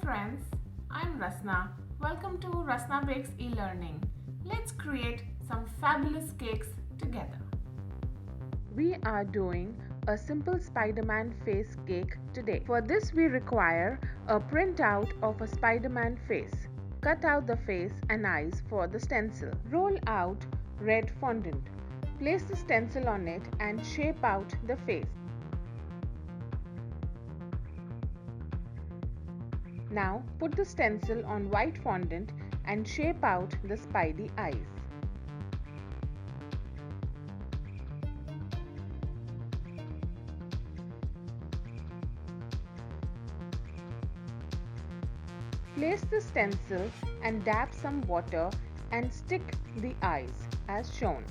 friends, I'm Rasna. Welcome to Rasna Bakes e-learning. Let's create some fabulous cakes together. We are doing a simple Spider-Man face cake today. For this we require a printout of a Spider-Man face. Cut out the face and eyes for the stencil. Roll out red fondant. Place the stencil on it and shape out the face. Now put the stencil on white fondant and shape out the Spidey eyes. Place the stencil and dab some water and stick the eyes as shown.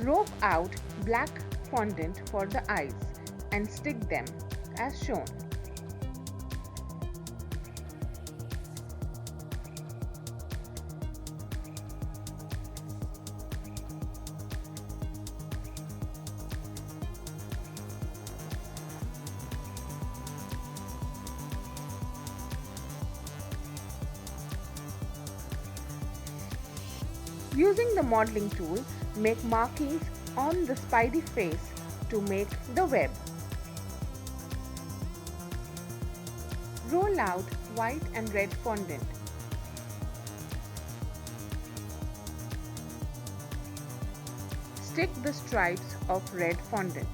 Rope out black fondant for the eyes and stick them as shown. Using the modeling tool, make markings on the Spidey face to make the web. Roll out white and red fondant. Stick the stripes of red fondant.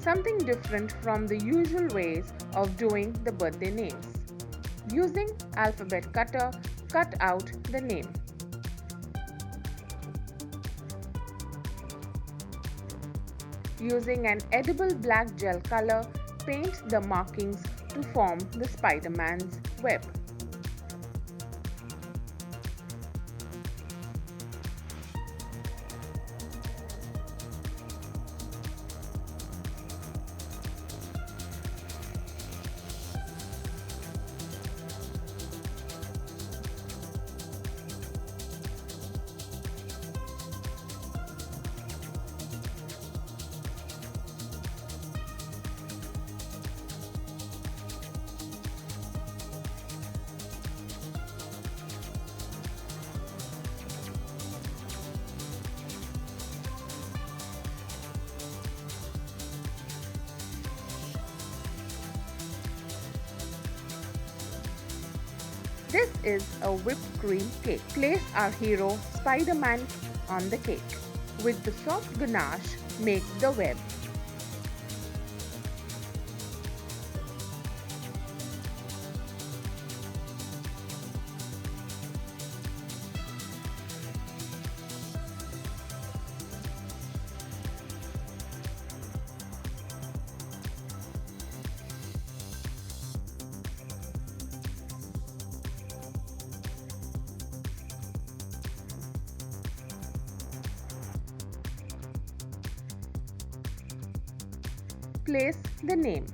Something different from the usual ways of doing the birthday names. Using alphabet cutter, cut out the name. Using an edible black gel color, paint the markings to form the Spider-Man's web. This is a whipped cream cake. Place our hero Spider-Man on the cake. With the soft ganache, make the web. Place the name.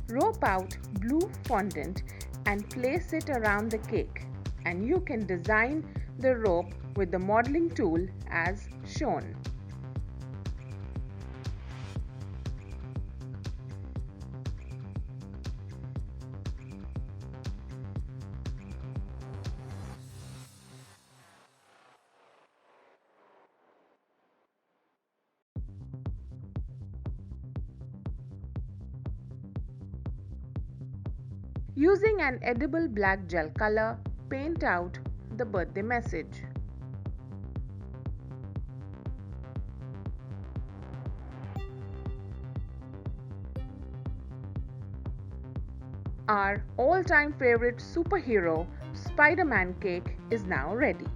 Rope out blue fondant and place it around the cake, and you can design the rope with the modeling tool as shown. Using an edible black gel color, paint out the birthday message. Our all-time favorite superhero Spider-Man cake is now ready.